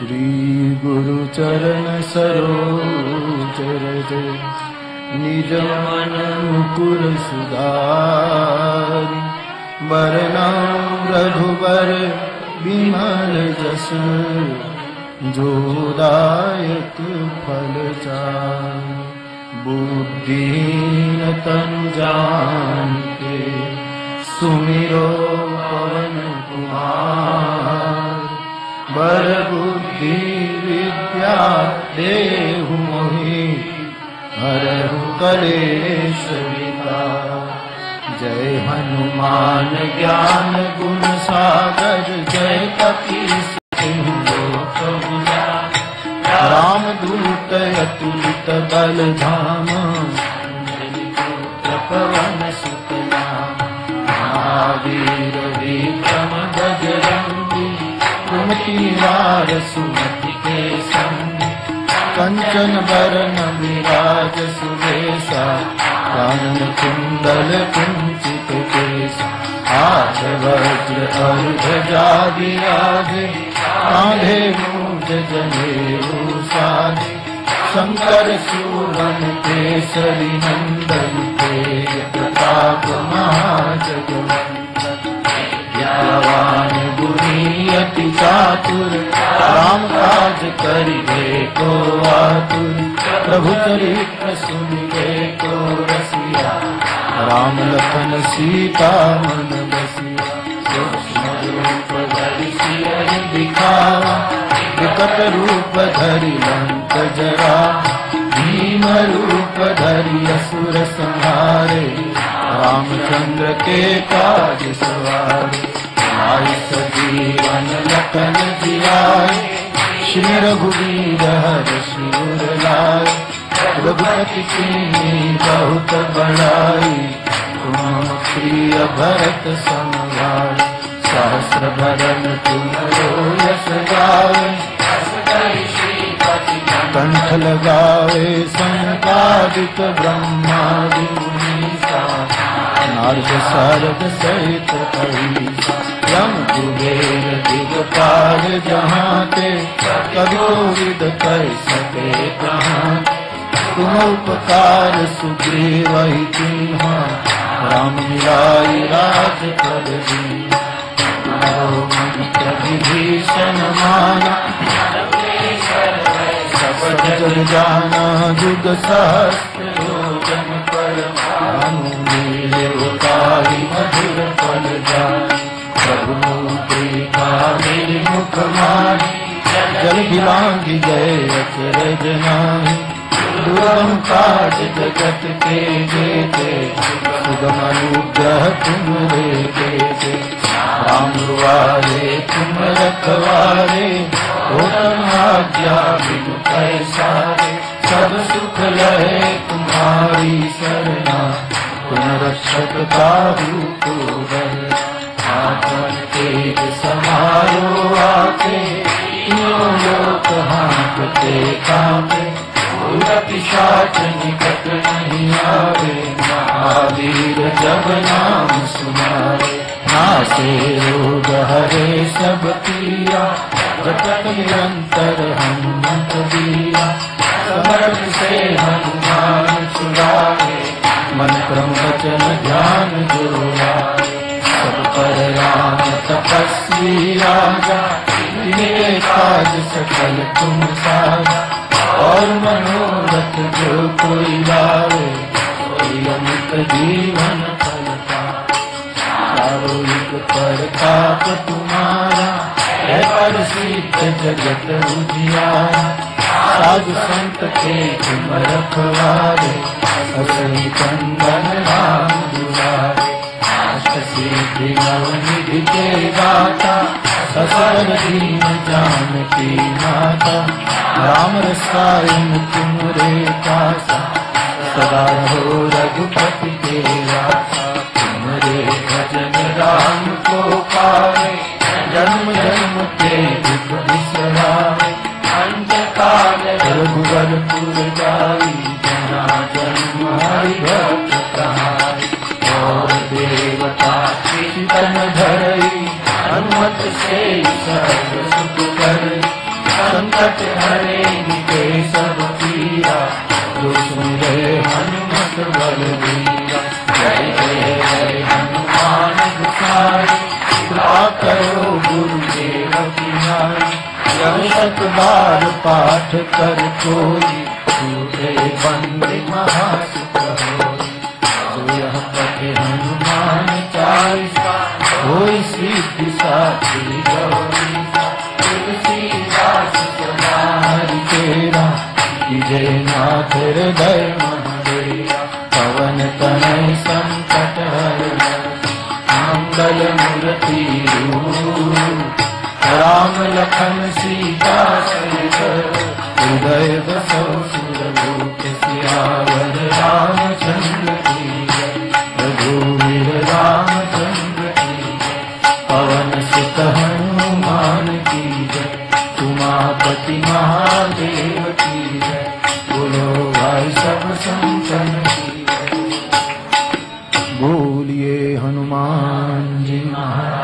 श्री गुरु चरण सरोज रज निज मन मुकुर सुधारि बरनउँ रघुबर बिमल जस जो दायक फल चारि। बुद्धिहीन तनु जानिके सुमिरो पवन कुमार। बर बुद्धि विद्या देहु मोहि हरहु कलेश विकार। जय हनुमान ज्ञान गुण सागर जय कपीस लोक उजागर। रामदूत अतुलित बल धामा पवन सुत नामा। महावीर विक्रम बजरंगी कुमति निवार सुमति के संग। कंचन बरन विराज सुबेसा कानन कुंडल कुंचित केसा। हाथ वज्र और ध्वजा विराजे कांधे मूंज जनेऊ साजे। शंकर सुवन केसरी नंदन तेज प्रताप महाजगवंदन। ज्ञानवान गुणी अति चातुर राम काज करिबे को आतुर। प्रभु चरित्र सुनिबे को रसिया राम लखन सीता मन बसिया। सूक्ष्म रूप धरि सियहि दिखावा विकट रूप धरि लंक जरावा। भीम रूप धरि असुर संहारे रामचंद्र के काज सवारे। आई सजीवन लखन जियाए श्री रघुवीर हर्षि उर लाए। रघुपति कीन्ही बहुत बड़ाई तुम प्रिय भरत सम भाई। सहस्र बदन तुमरो यश गावे कंठ लगावे संकादिक ब्रह्मादि मुनीसा। नारद सारद सहित कबीसा। यम कुबेर दिगपाल जहाँ ते कभी कोविद कर सके कहाँ। तुम उपकार सुग्रीवहि कीन्हा राम मिलाई राजपद दीन्हा। विभीषण माना सब जग जाना। जुग सहस्त्र योजन पर भानु लील्योताहि मधुर फल जानी। प्रभु कृपा मेरि मुख माहि जल बिलांगी गए अचरज नाहि। दुर्गम काज जगत के जेते सुगम अनुग्रह तुमरे तेजे। राम दुआरे तुम रखवारे होतन आज्ञा बिनु पैसारे। सब सुख लहे तुम्हारी सरना तुम रक्षक काहू को डरे। आपन तेज समारो आके तीनों लोक हाँकते कांपे। पिशाच निकट नहीं आवे महावीर जब नाम सुनावे। नासे रोग हरे सब पीरा जपत निरंतर हनुमत बीरा। समर्थ से हनुमान छुड़ावे मन क्रम वचन ध्यान जो लावे। सब पर राम तपस्वी राजा तिनके काज सकल तुम साजा। और मनोरथ जो कोई लावे कोई अमित जीवन फल पावे। चारों युग प्रताप तुम्हारा है प्रसिद्ध जगत उजियारा। साधु संत के तुम रखवारे असही कंदन राम दुलारे। अष्ट सिद्धि नवनिधि के दाता ससर दीन जानकी माता। राम रसायन तुमरे पासा सदा हो रघुपति के रासा। तुमरे भजन राम को पावे जन्म जन्म के दुख बिसरावे। अंतकाल रघुवर पुर जाई जहाँ जन्म हरि भक्त कहाई। और देवता चितन धरई हनुमत से सर्व सुख करई। संकट हरेंगे के सब पीरा, जो सुमिरे हनुमत बलबीरा। जय जय हनुमान गोसाई, कृपा करो गुरुदेव की नाई। जब तक बार पाठ कर कोई, छूटे बंदे महासुख होई। जो यह पढ़े हनुमान चालीसा, होई सिद्धि साखी गौरीसा। तुलसीदास सदा हरि तेरा, जय नाथ हृदय महादेवा। पवन तनय संकट हरना, मंगल मूर्ति रूप। राम लखन सीता सहित, हृदय बसो सुरभूप। सियावर रामचंद्र की जय, रघुवीर रामचंद्र की जय। पवन सुत हनुमान की जय, उमापति महादेव की जय। बोलो भाई सब संतन की जय। बोलिए हनुमान जी महाराज